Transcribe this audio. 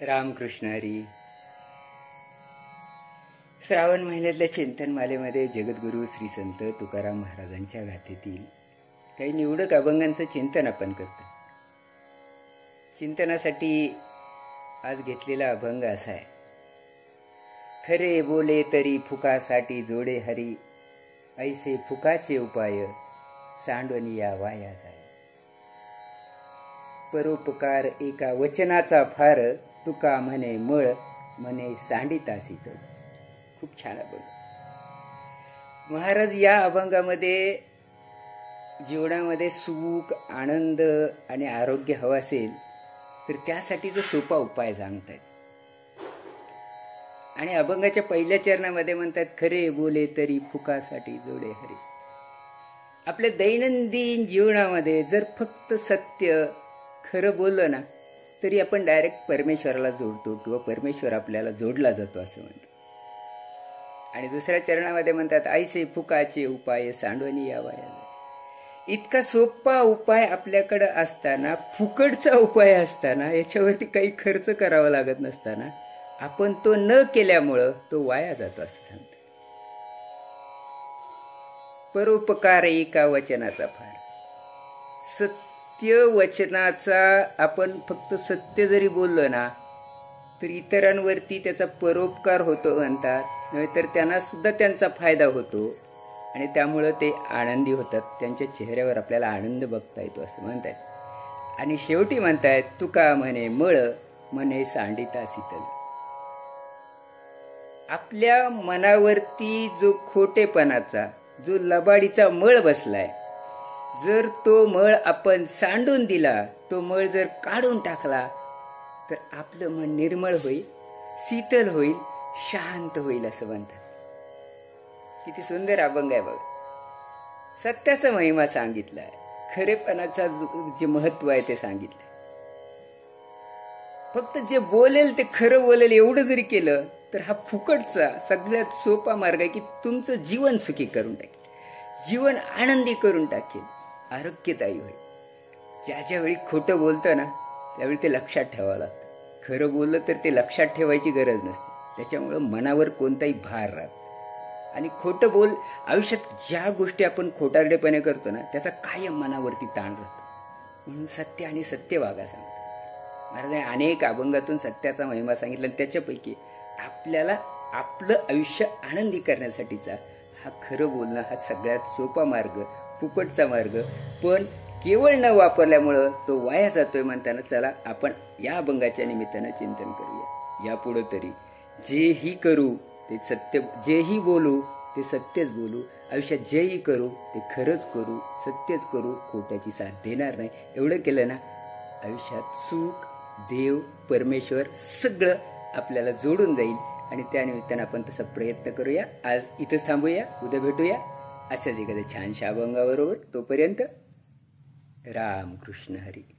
रामकृष्ण हरी. श्रावण महिन्यातल्या चिंतनमालेमध्ये जगद्गुरू श्री संत तुकाराम महाराजांच्या गाथेतील काही निवडक अभंगांचं चिंतन आपण करतो. चिंतनासाठी आज घेतलेला अभंग असा आहे. खरे बोले तरी फुकासाठी जोडे हरी, ऐसे फुकाचे उपाय सांडवणी या वाया जाय. परोपकार एका वचनाचा फार, तुका म्हणे मळ म्हणे सांडिता शीतल. खूप छान अभंग. महाराज या अभंगामध्ये जीवनामध्ये सुख, आनंद आणि आरोग्य हवं असेल तर त्यासाठीचा सोपा उपाय सांगतायत. आणि अभंगाच्या पहिल्या चरणामध्ये म्हणतात, खरे बोले तरी फुकासाठी जोडे हरी. आपल्या दैनंदिन जीवनामध्ये जर फक्त सत्य खरं बोललं ना तरी आपण डायरेक्ट परमेश्वराला जोडतो किंवा परमेश्वर आपल्याला जोडला जातो असं म्हणतो. आणि दुसऱ्या चरणामध्ये म्हणतात, ऐसे फुकाचे उपाय सांडवणी या वाया. इतका सोपा उपाय आपल्याकडे असताना, फुकटचा उपाय असताना, याच्यावरती काही खर्च करावा लागत नसताना आपण तो न केल्यामुळं तो वाया जातो असं सांगतो. परोपकार एका वचनाचा फार. सत्य वचनाचा आपण फक्त सत्य जरी बोललो ना तर इतरांवरती त्याचा परोपकार होतो म्हणतात, नाहीतर त्यांना सुद्धा त्यांचा फायदा होतो आणि त्यामुळं ते आनंदी होतात. त्यांच्या चेहऱ्यावर आपल्याला आनंद बघता येतो असं म्हणतात. आणि शेवटी म्हणतायत, तुका म्हणे मळ म्हणे सांडिता शीतल. आपल्या मनावरती जो खोटेपणाचा, जो लबाडीचा मळ बसलाय, जर तो मळ आपण सांडून दिला, तो मळ जर काढून टाकला तर आपलं मन निर्मळ होईल, शीतल होईल, शांत होईल असं म्हणतात. किती सुंदर अभंग आहे बघ. सत्याचा महिमा सांगितलाय, खरेपणाचा जे महत्व आहे ते सांगितलंय. फक्त जे बोलेल ते खरं बोलेल एवढं जरी केलं तर हा फुकटचा सगळ्यात सोपा मार्ग आहे की तुमचं जीवन सुखी करून टाकेल, जीवन आनंदी करून टाकेल, आरोग्यदायी होईल. ज्या वेळी खोटं बोलतं ना त्यावेळी ते लक्षात ठेवावं लागतं. खरं बोललं तर ते लक्षात ठेवायची गरज नसते, त्याच्यामुळं मनावर कोणताही भार राहत. आणि खोटं बोल, आयुष्यात ज्या गोष्टी आपण खोटारडेपणे करतो ना त्याचा कायम मनावरती ताण राहतो. म्हणून सत्य आणि सत्य वागा सांगतात महाराजांनी. अनेक अभंगातून सत्याचा महिमा सांगितला. त्याच्यापैकी आपल्याला आपलं आयुष्य आनंदी करण्यासाठीचा हा खरं बोलणं हा सगळ्यात सोपा मार्ग, फुकटचा मार्ग, पण केवळ न वापरल्यामुळं तो वाया जातोय. म्हणताना चला आपण या अभंगाच्या निमित्तानं चिंतन करूया. यापुढे तरी जेही करू ते सत्य, जेही बोलू ते सत्यच बोलू, आयुष्यात जेही करू ते खरंच करू, सत्यच करू, खोट्याची साथ देणार नाही. एवढं केलं ना आयुष्यात सुख, देव, परमेश्वर सगळं आपल्याला जोडून जाईल. आणि त्यानिमित्तानं आपण तसा प्रयत्न करूया. आज इथंच थांबूया, उद्या भेटूया अशाच एखाद्या छानशा अभंगाबरोबर. तोपर्यंत रामकृष्ण हरी.